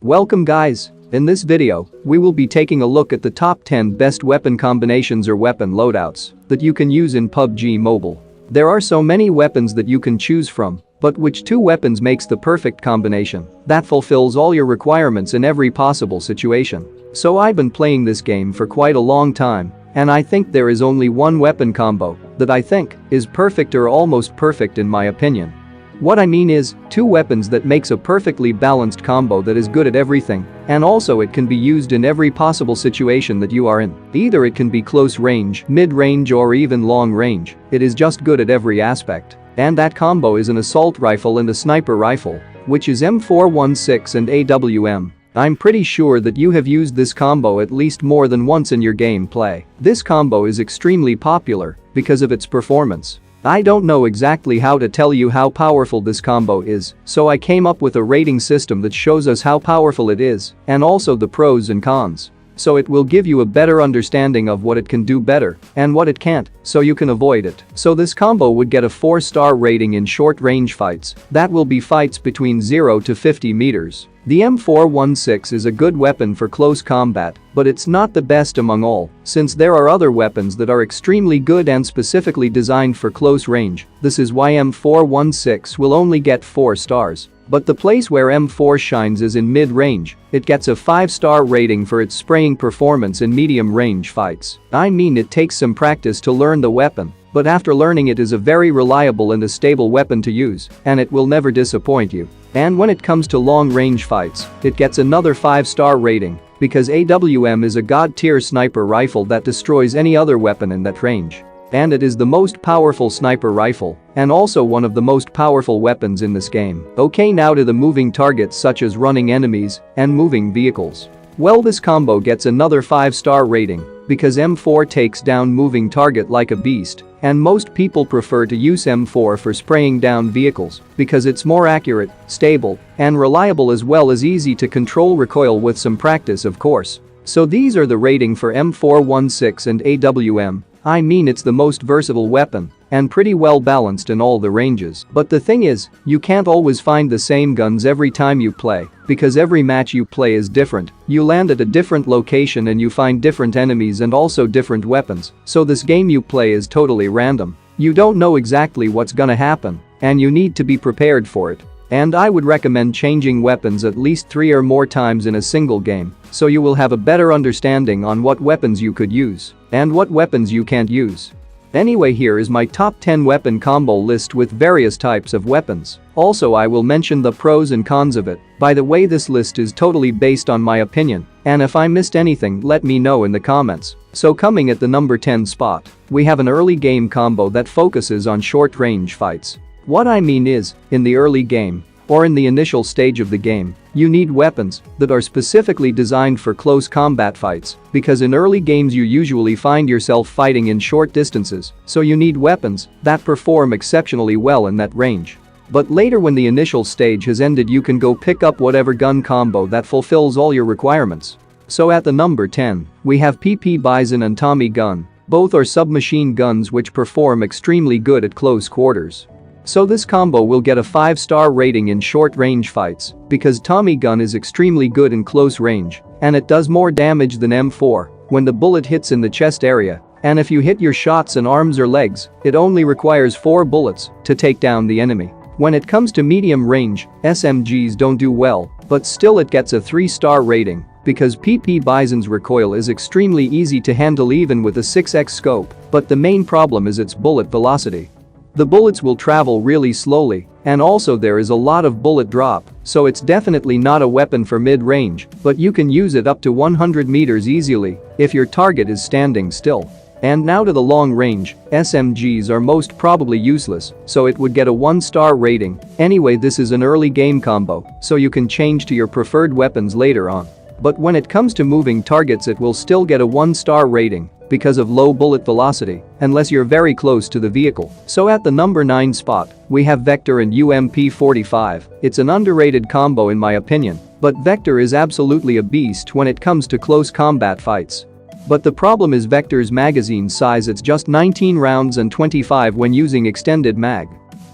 Welcome guys, in this video, we will be taking a look at the top 10 best weapon combinations or weapon loadouts that you can use in PUBG Mobile. There are so many weapons that you can choose from, but which two weapons makes the perfect combination that fulfills all your requirements in every possible situation? So I've been playing this game for quite a long time, and I think there is only one weapon combo that I think is perfect or almost perfect in my opinion. What I mean is, two weapons that makes a perfectly balanced combo that is good at everything, and also it can be used in every possible situation that you are in. Either it can be close range, mid-range or even long range, it is just good at every aspect. And that combo is an assault rifle and a sniper rifle, which is M416 and AWM. I'm pretty sure that you have used this combo at least more than once in your gameplay. This combo is extremely popular because of its performance. I don't know exactly how to tell you how powerful this combo is, so I came up with a rating system that shows us how powerful it is, and also the pros and cons. So it will give you a better understanding of what it can do better and what it can't, so you can avoid it. So this combo would get a 4-star rating in short range fights. That will be fights between 0 to 50 meters. The M416 is a good weapon for close combat, but it's not the best among all, since there are other weapons that are extremely good and specifically designed for close range. This is why M416 will only get 4 stars. But the place where M4 shines is in mid-range. It gets a 5-star rating for its spraying performance in medium-range fights. I mean, it takes some practice to learn the weapon, but after learning it is a very reliable and a stable weapon to use, and it will never disappoint you. And when it comes to long-range fights, it gets another 5-star rating because AWM is a god-tier sniper rifle that destroys any other weapon in that range. And it is the most powerful sniper rifle, and also one of the most powerful weapons in this game. Okay, now to the moving targets such as running enemies and moving vehicles. Well, this combo gets another 5-star rating because M4 takes down moving target like a beast, and most people prefer to use M4 for spraying down vehicles because it's more accurate, stable, and reliable as well as easy to control recoil with some practice, of course. So these are the rating for M416 and AWM. I mean, it's the most versatile weapon and pretty well balanced in all the ranges. But the thing is, you can't always find the same guns every time you play because every match you play is different. You land at a different location and you find different enemies and also different weapons. So this game you play is totally random. You don't know exactly what's gonna happen, and you need to be prepared for it. And I would recommend changing weapons at least 3 or more times in a single game, so you will have a better understanding on what weapons you could use and what weapons you can't use. Anyway, here is my top 10 weapon combo list with various types of weapons. Also, I will mention the pros and cons of it. By the way, this list is totally based on my opinion, and if I missed anything, let me know in the comments. So coming at the number 10 spot, we have an early game combo that focuses on short range fights. What I mean is, in the early game, or in the initial stage of the game, you need weapons that are specifically designed for close combat fights, because in early games you usually find yourself fighting in short distances, so you need weapons that perform exceptionally well in that range. But later, when the initial stage has ended, you can go pick up whatever gun combo that fulfills all your requirements. So at the number 10, we have Pubg and Tommy gun. Both are submachine guns which perform extremely good at close quarters. So this combo will get a 5-star rating in short range fights because Tommy gun is extremely good in close range, and it does more damage than M4 when the bullet hits in the chest area, and if you hit your shots in arms or legs, it only requires 4 bullets to take down the enemy. When it comes to medium range, SMGs don't do well, but still it gets a 3-star rating because Pubg's recoil is extremely easy to handle even with a 6x scope, but the main problem is its bullet velocity. The bullets will travel really slowly, and also there is a lot of bullet drop, so it's definitely not a weapon for mid-range, but you can use it up to 100 meters easily if your target is standing still. And now to the long range, SMGs are most probably useless, so it would get a 1-star rating. Anyway, this is an early game combo, so you can change to your preferred weapons later on. But when it comes to moving targets, it will still get a 1-star rating because of low bullet velocity, unless you're very close to the vehicle. So at the number 9 spot, we have Vector and UMP45. It's an underrated combo in my opinion, but Vector is absolutely a beast when it comes to close combat fights. But the problem is Vector's magazine size, it's just 19 rounds and 25 when using extended mag.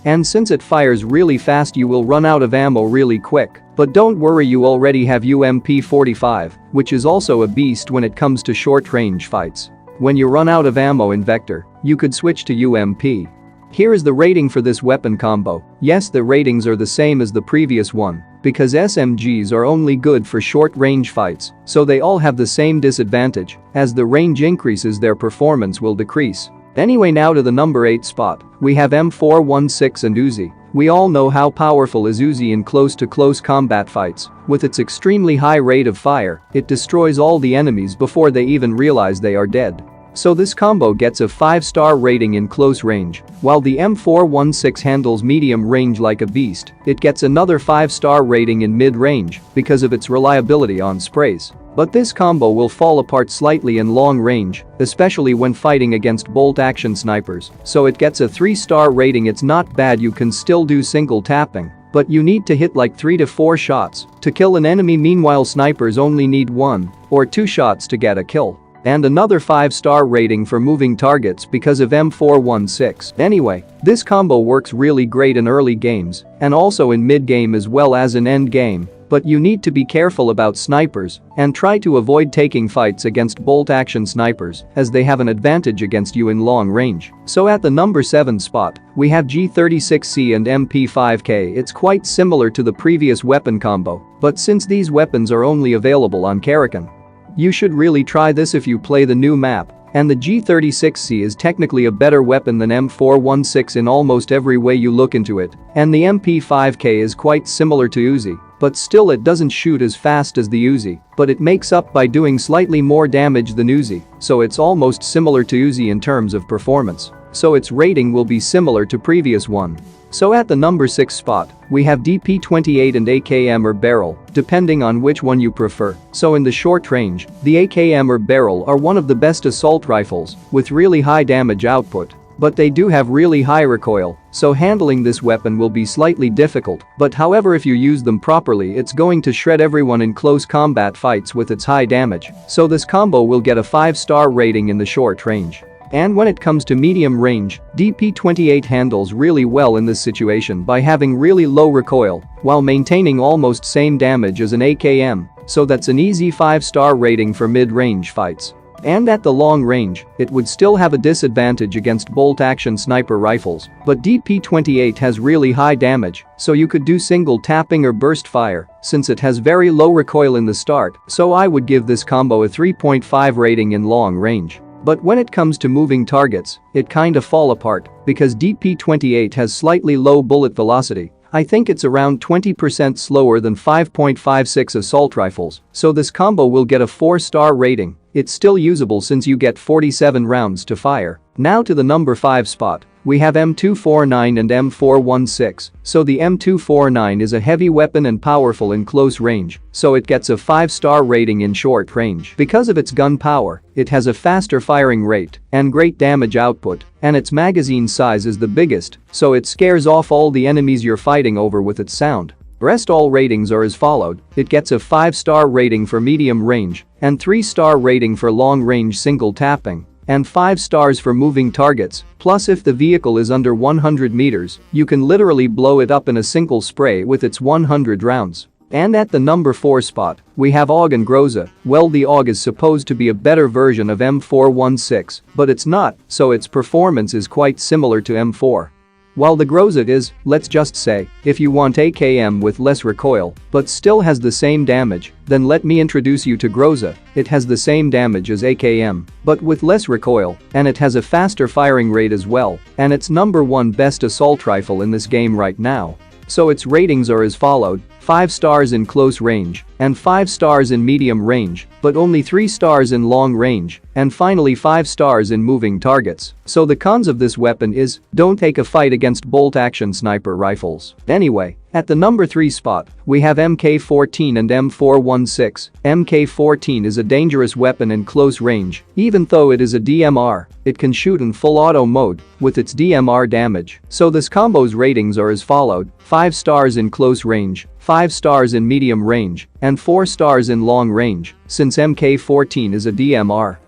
And since it fires really fast, you will run out of ammo really quick. But don't worry, you already have UMP-45, which is also a beast when it comes to short-range fights. When you run out of ammo in Vector, you could switch to UMP. Here is the rating for this weapon combo. Yes, the ratings are the same as the previous one, because SMGs are only good for short-range fights, so they all have the same disadvantage. As the range increases, their performance will decrease. Anyway, now to the number 8 spot, we have M416 and Uzi. We all know how powerful is Uzi in close-to-close combat fights. With its extremely high rate of fire, it destroys all the enemies before they even realize they are dead. So this combo gets a 5-star rating in close range. While the M416 handles medium range like a beast, it gets another 5-star rating in mid-range because of its reliability on sprays. But this combo will fall apart slightly in long range, especially when fighting against bolt-action snipers, so it gets a 3-star rating. It's not bad, you can still do single tapping, but you need to hit like 3 to 4 shots to kill an enemy. Meanwhile, snipers only need 1 or 2 shots to get a kill. And another 5-star rating for moving targets because of M416. Anyway, this combo works really great in early games and also in mid-game as well as in end game. But you need to be careful about snipers and try to avoid taking fights against bolt-action snipers as they have an advantage against you in long range. So at the number 7 spot, we have G36C and MP5K. It's quite similar to the previous weapon combo, but since these weapons are only available on Karakan, you should really try this if you play the new map. And the G36C is technically a better weapon than M416 in almost every way you look into it, and the MP5K is quite similar to Uzi, but still it doesn't shoot as fast as the Uzi, but it makes up by doing slightly more damage than Uzi, so it's almost similar to Uzi in terms of performance. So its rating will be similar to previous one. So at the number 6 spot, we have DP28 and AKM or barrel, depending on which one you prefer. So in the short range, the AKM or barrel are one of the best assault rifles with really high damage output. But they do have really high recoil, so handling this weapon will be slightly difficult. But however, if you use them properly, it's going to shred everyone in close combat fights with its high damage. So this combo will get a 5-star rating in the short range. And when it comes to medium range, DP28 handles really well in this situation by having really low recoil while maintaining almost same damage as an AKM, so that's an easy 5-star rating for mid-range fights. And at the long range, it would still have a disadvantage against bolt-action sniper rifles, but DP28 has really high damage, so you could do single tapping or burst fire since it has very low recoil in the start, so I would give this combo a 3.5 rating in long range. But when it comes to moving targets, it kinda fall apart because DP28 has slightly low bullet velocity. I think it's around 20% slower than 5.56 assault rifles, so this combo will get a 4-star rating. It's still usable since you get 47 rounds to fire. Now to the number 5 spot, we have M249 and M416. So the M249 is a heavy weapon and powerful in close range, so it gets a 5-star rating in short range. Because of its gun power, it has a faster firing rate and great damage output, and its magazine size is the biggest, so it scares off all the enemies you're fighting over with its sound. Rest all ratings are as followed. It gets a 5-star rating for medium range and 3-star rating for long range single tapping and 5 stars for moving targets. Plus, if the vehicle is under 100 meters, you can literally blow it up in a single spray with its 100 rounds. And at the number 4 spot, we have AUG and Groza. Well, the AUG is supposed to be a better version of M416, but it's not, so its performance is quite similar to M4. While the Groza is, let's just say, if you want AKM with less recoil but still has the same damage, then let me introduce you to Groza. It has the same damage as AKM, but with less recoil, and it has a faster firing rate as well, and it's number 1 best assault rifle in this game right now. So its ratings are as followed: 5 stars in close range and 5 stars in medium range, but only 3 stars in long range, and finally 5 stars in moving targets. So the cons of this weapon is, don't take a fight against bolt-action sniper rifles. Anyway, at the number 3 spot, we have MK14 and M416. MK14 is a dangerous weapon in close range. Even though it is a DMR, it can shoot in full auto mode with its DMR damage. So this combo's ratings are as followed: 5 stars in close range, 5 stars in medium range, and 4 stars in long range, since MK14 is a DMR.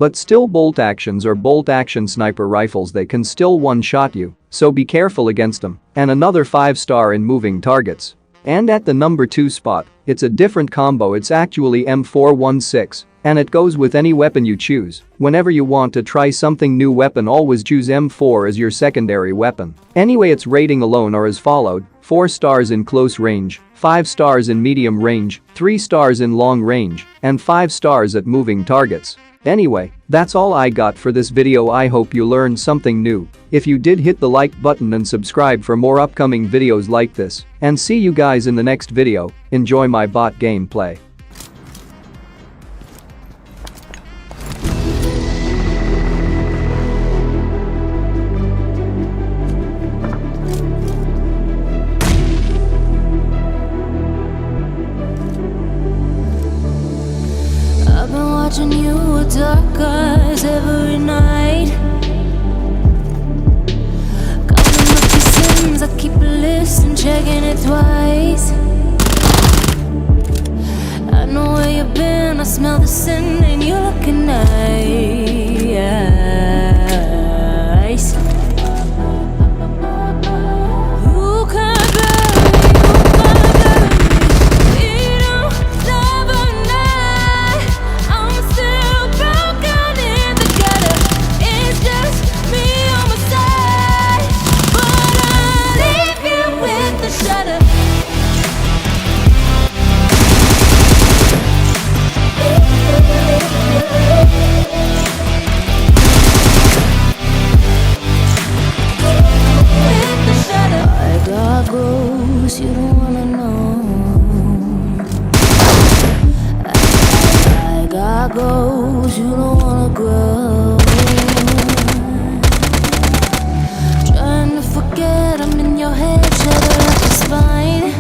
But still, bolt actions or bolt-action sniper rifles, they can still one-shot you. so be careful against them, and another 5-star in moving targets. And at the number 2 spot, it's a different combo. It's actually M416, and it goes with any weapon you choose. Whenever you want to try something new weapon, always choose M4 as your secondary weapon. Anyway, its rating alone are as followed: 4 stars in close range, 5 stars in medium range, 3 stars in long range, and 5 stars at moving targets. Anyway, that's all I got for this video. I hope you learned something new. If you did, hit the like button and subscribe for more upcoming videos like this. And see you guys in the next video. Enjoy my bot gameplay. I've been watching you with dark eyes every night. Counting up your sins, I keep a list and checking it twice. I know where you've been, I smell the sin and you're looking nice. You can't blame me, you don't love a night. I'm still broken in the gutter. It's just me on my side, but I'll leave you with the shudder. I got goals you don't wanna know. I got goals you don't wanna grow. Trying to forget I'm in your head, shudder up your spine.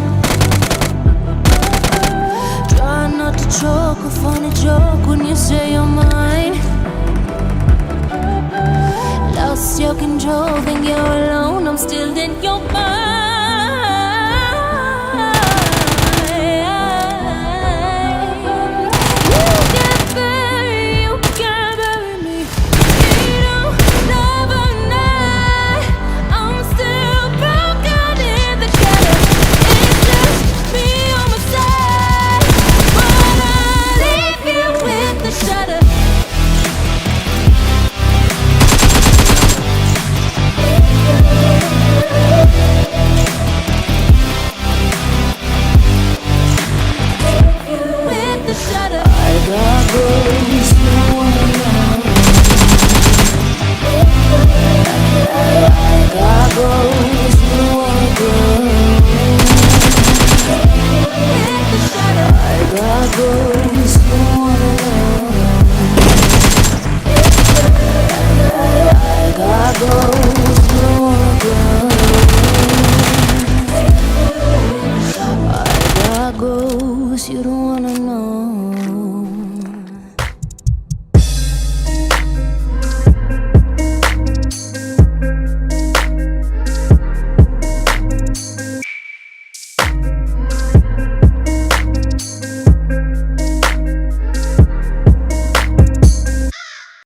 Try not to choke or find a joke when you say you're mine. Lost your control, think you're alone, I'm still in your mind.